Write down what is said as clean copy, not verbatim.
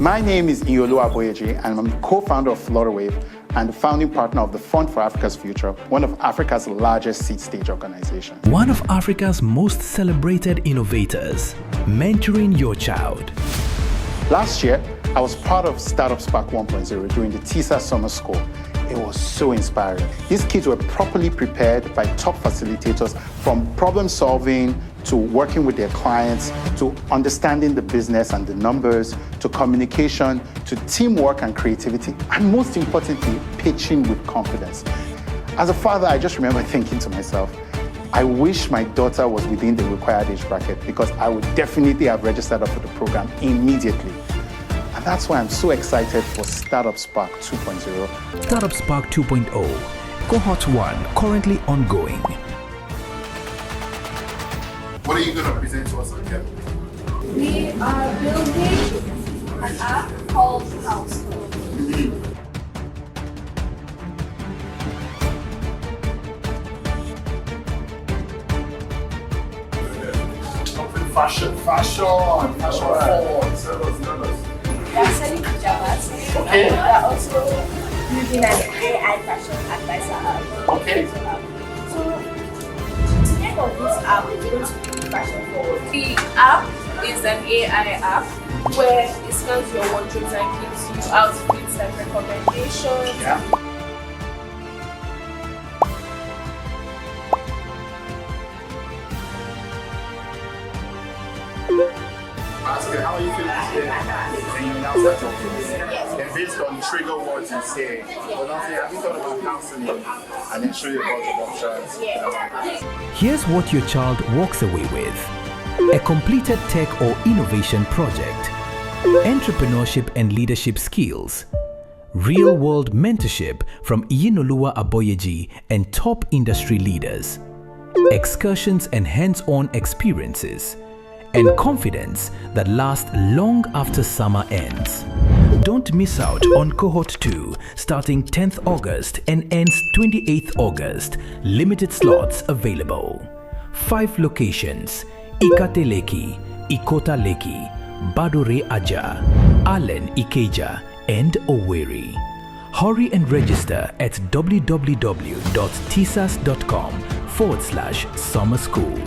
My name is Iyinoluwa Aboyeji, and I'm the co-founder of Flutterwave and the founding partner of the Fund for Africa's Future, one of Africa's largest seed stage organizations. One of Africa's most celebrated innovators, mentoring your child. Last year, I was part of Startup Spark 1.0 during the TEESAS Summer School. It was so inspiring. These kids were properly prepared by top facilitators, from problem solving to working with their clients, to understanding the business and the numbers, to communication, to teamwork and creativity, and most importantly, pitching with confidence. As a father, I just remember thinking to myself, I wish my daughter was within the required age bracket, because I would definitely have registered her for the program immediately. And that's why I'm so excited for Startup Spark 2.0. Startup Spark 2.0, Cohort 1, currently ongoing. What are you going to present to us on here? We are building an app called House. Fashion forward. We are selling pajamas. Okay. We are also using an AI fashion advisor app. Okay. So, today of this app is going to be fashion forward. The app is an AI app where it scans your wardrobe and gives you outfits and recommendations. Yeah. How are you feeling today? And you now start talking. And based on trigger words you say, but now say, have you thought about counseling? And then show you about the options. Here's what your child walks away with: a completed tech or innovation project, entrepreneurship and leadership skills, real-world mentorship from Iyinoluwa Aboyeji and top industry leaders, excursions and hands-on experiences, and confidence that lasts long after summer ends. Don't miss out on Cohort 2, starting 10th August and ends 28th August. Limited slots available. 5 locations: Ikate Lekki, Ikota Lekki, Badore Ajah, Allen Ikeja, and Owerri. Hurry and register at www.teesas.com/summer school.